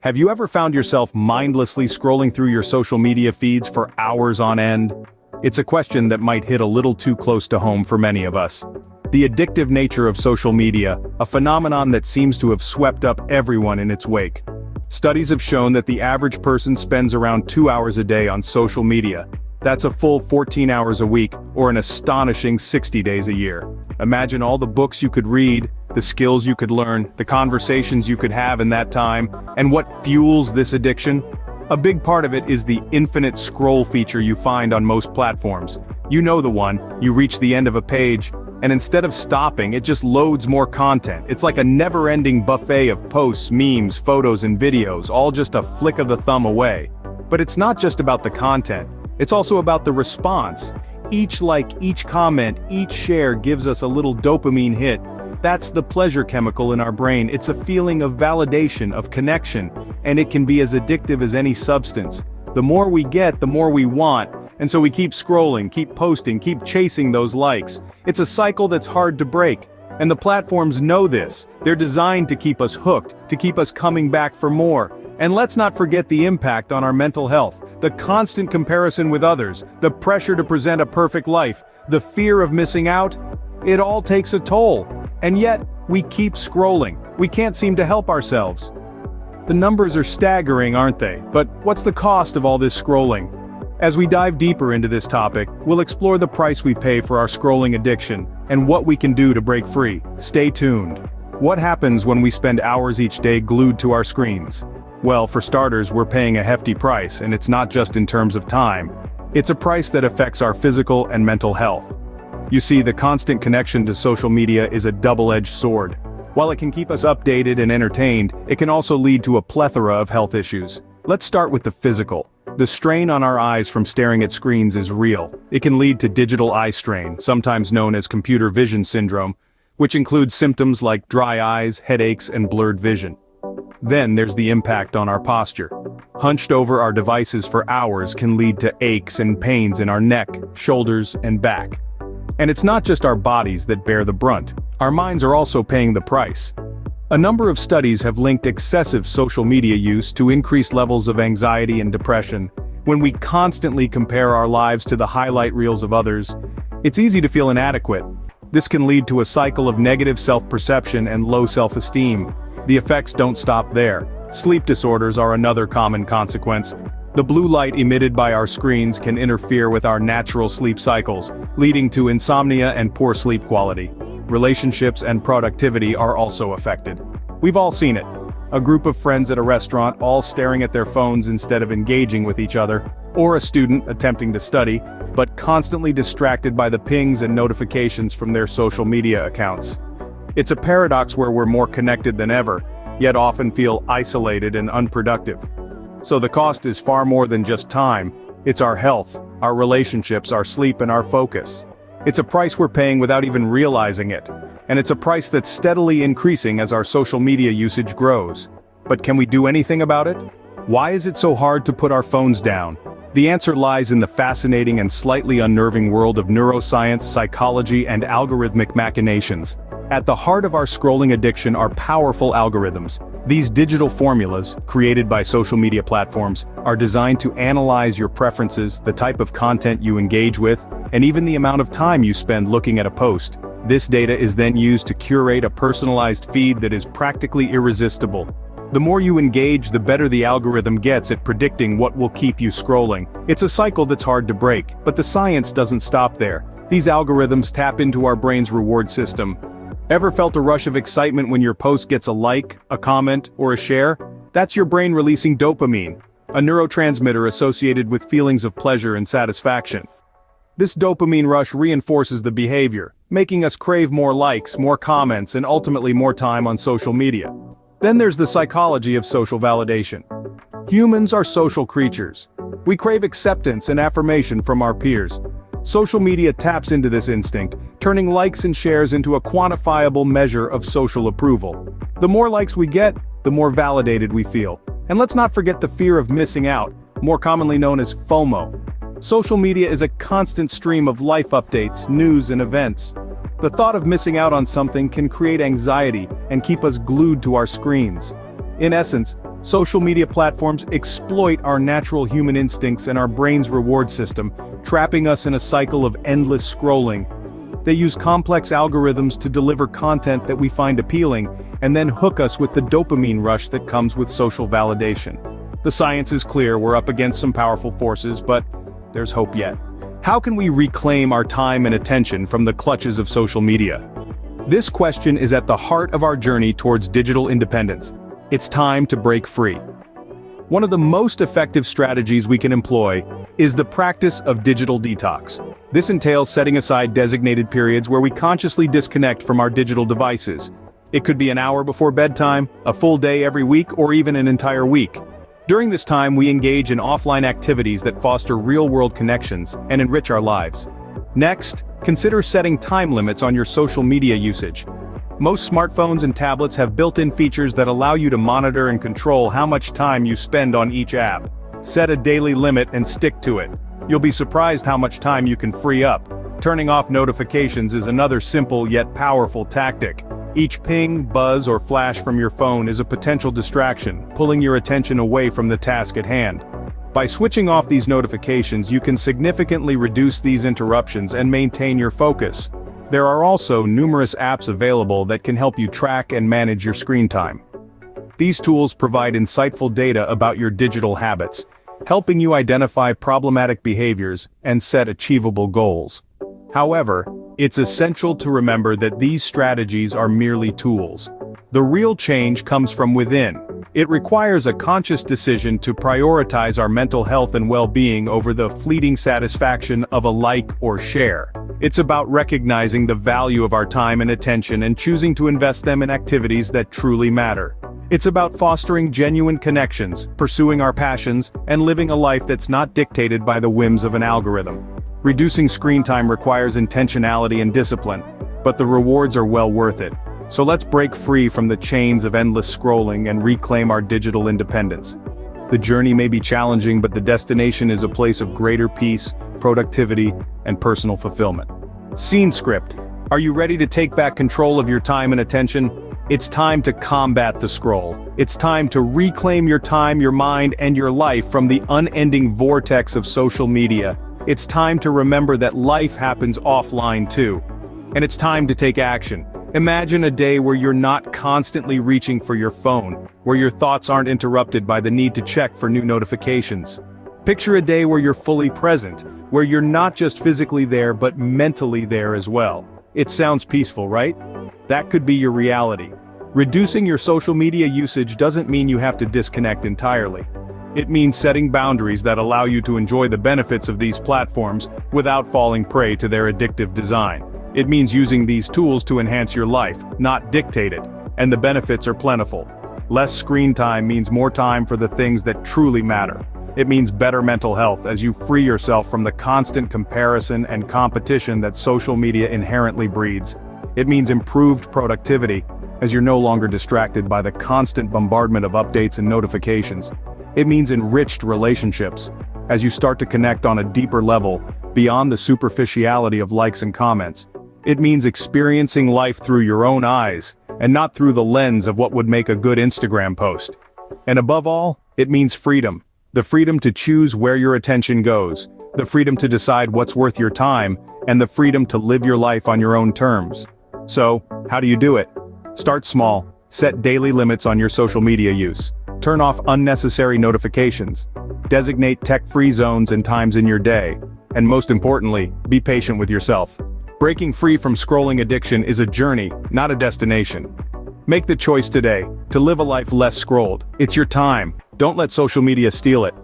Have you ever found yourself mindlessly scrolling through your social media feeds for hours on end? It's a question that might hit a little too close to home for many of us. The addictive nature of social media, a phenomenon that seems to have swept up everyone in its wake. Studies have shown that the average person spends around 2 hours a day on social media. That's a full 14 hours a week, or an astonishing 60 days a year. Imagine all the books you could read, the skills you could learn, the conversations you could have in that time, and what fuels this addiction? A big part of it is the infinite scroll feature you find on most platforms. You know the one, you reach the end of a page, and instead of stopping, it just loads more content. It's like a never-ending buffet of posts, memes, photos, and videos, all just a flick of the thumb away. But it's not just about the content, it's also about the response. Each like, each comment, each share gives us a little dopamine hit. That's the pleasure chemical in our brain. It's a feeling of validation, of connection, and it can be as addictive as any substance. The more we get, the more we want, and so we keep scrolling, keep posting, keep chasing those likes. It's a cycle that's hard to break, and the platforms know this. They're designed to keep us hooked, to keep us coming back for more. And let's not forget the impact on our mental health, the constant comparison with others, the pressure to present a perfect life, the fear of missing out. It all takes a toll. And yet, we keep scrolling. We can't seem to help ourselves. The numbers are staggering, aren't they? But what's the cost of all this scrolling? As we dive deeper into this topic, we'll explore the price we pay for our scrolling addiction, and what we can do to break free. Stay tuned. What happens when we spend hours each day glued to our screens? Well, for starters, we're paying a hefty price, and it's not just in terms of time. It's a price that affects our physical and mental health. You see, the constant connection to social media is a double-edged sword. While it can keep us updated and entertained, it can also lead to a plethora of health issues. Let's start with the physical. The strain on our eyes from staring at screens is real. It can lead to digital eye strain, sometimes known as computer vision syndrome, which includes symptoms like dry eyes, headaches, and blurred vision. Then there's the impact on our posture. Hunched over our devices for hours can lead to aches and pains in our neck, shoulders, and back. And it's not just our bodies that bear the brunt. Our minds are also paying the price. A number of studies have linked excessive social media use to increased levels of anxiety and depression. When we constantly compare our lives to the highlight reels of others, it's easy to feel inadequate. This can lead to a cycle of negative self-perception and low self-esteem. The effects don't stop there. Sleep disorders are another common consequence. The blue light emitted by our screens can interfere with our natural sleep cycles, leading to insomnia and poor sleep quality. Relationships and productivity are also affected. We've all seen it. A group of friends at a restaurant all staring at their phones instead of engaging with each other, or a student attempting to study, but constantly distracted by the pings and notifications from their social media accounts. It's a paradox where we're more connected than ever, yet often feel isolated and unproductive. So the cost is far more than just time. It's our health, our relationships, our sleep, and our focus. It's a price we're paying without even realizing it, and it's a price that's steadily increasing as our social media usage grows. But can we do anything about it? Why is it so hard to put our phones down? The answer lies in the fascinating and slightly unnerving world of neuroscience, psychology, and algorithmic machinations. At the heart of our scrolling addiction are powerful algorithms. These digital formulas, created by social media platforms, are designed to analyze your preferences, the type of content you engage with, and even the amount of time you spend looking at a post. This data is then used to curate a personalized feed that is practically irresistible. The more you engage, the better the algorithm gets at predicting what will keep you scrolling. It's a cycle that's hard to break, but the science doesn't stop there. These algorithms tap into our brain's reward system. Ever felt a rush of excitement when your post gets a like, a comment, or a share? That's your brain releasing dopamine, a neurotransmitter associated with feelings of pleasure and satisfaction. This dopamine rush reinforces the behavior, making us crave more likes, more comments, and ultimately more time on social media. Then there's the psychology of social validation. Humans are social creatures. We crave acceptance and affirmation from our peers. Social media taps into this instinct, turning likes and shares into a quantifiable measure of social approval. The more likes we get, the more validated we feel. And let's not forget the fear of missing out, more commonly known as FOMO. Social media is a constant stream of life updates, news, and events. The thought of missing out on something can create anxiety and keep us glued to our screens. In essence, Social media platforms exploit our natural human instincts and our brain's reward system, trapping us in a cycle of endless scrolling. They use complex algorithms to deliver content that we find appealing, and then hook us with the dopamine rush that comes with social validation. The science is clear, we're up against some powerful forces, but there's hope yet. How can we reclaim our time and attention from the clutches of social media? This question is at the heart of our journey towards digital independence. It's time to break free. One of the most effective strategies we can employ is the practice of digital detox. This entails setting aside designated periods where we consciously disconnect from our digital devices. It could be an hour before bedtime, a full day every week, or even an entire week. During this time, we engage in offline activities that foster real-world connections and enrich our lives. Next, consider setting time limits on your social media usage. Most smartphones and tablets have built-in features that allow you to monitor and control how much time you spend on each app. Set a daily limit and stick to it. You'll be surprised how much time you can free up. Turning off notifications is another simple yet powerful tactic. Each ping, buzz, or flash from your phone is a potential distraction, pulling your attention away from the task at hand. By switching off these notifications, you can significantly reduce these interruptions and maintain your focus. There are also numerous apps available that can help you track and manage your screen time. These tools provide insightful data about your digital habits, helping you identify problematic behaviors and set achievable goals. However, it's essential to remember that these strategies are merely tools. The real change comes from within. It requires a conscious decision to prioritize our mental health and well-being over the fleeting satisfaction of a like or share. It's about recognizing the value of our time and attention and choosing to invest them in activities that truly matter. It's about fostering genuine connections, pursuing our passions, and living a life that's not dictated by the whims of an algorithm. Reducing screen time requires intentionality and discipline, but the rewards are well worth it. So let's break free from the chains of endless scrolling and reclaim our digital independence. The journey may be challenging, but the destination is a place of greater peace, productivity, and personal fulfillment. Scene script. Are you ready to take back control of your time and attention? It's time to combat the scroll. It's time to reclaim your time, your mind, and your life from the unending vortex of social media. It's time to remember that life happens offline too. And it's time to take action. Imagine a day where you're not constantly reaching for your phone, where your thoughts aren't interrupted by the need to check for new notifications. Picture a day where you're fully present, where you're not just physically there but mentally there as well. It sounds peaceful, right? That could be your reality. Reducing your social media usage doesn't mean you have to disconnect entirely. It means setting boundaries that allow you to enjoy the benefits of these platforms without falling prey to their addictive design. It means using these tools to enhance your life, not dictate it, and the benefits are plentiful. Less screen time means more time for the things that truly matter. It means better mental health as you free yourself from the constant comparison and competition that social media inherently breeds. It means improved productivity, as you're no longer distracted by the constant bombardment of updates and notifications. It means enriched relationships, as you start to connect on a deeper level, beyond the superficiality of likes and comments. It means experiencing life through your own eyes, and not through the lens of what would make a good Instagram post. And above all, it means freedom. The freedom to choose where your attention goes, the freedom to decide what's worth your time, and the freedom to live your life on your own terms. So, how do you do it? Start small. Set daily limits on your social media use. Turn off unnecessary notifications. Designate tech-free zones and times in your day. And most importantly, be patient with yourself. Breaking free from scrolling addiction is a journey, not a destination. Make the choice today to live a life less scrolled. It's your time. Don't let social media steal it.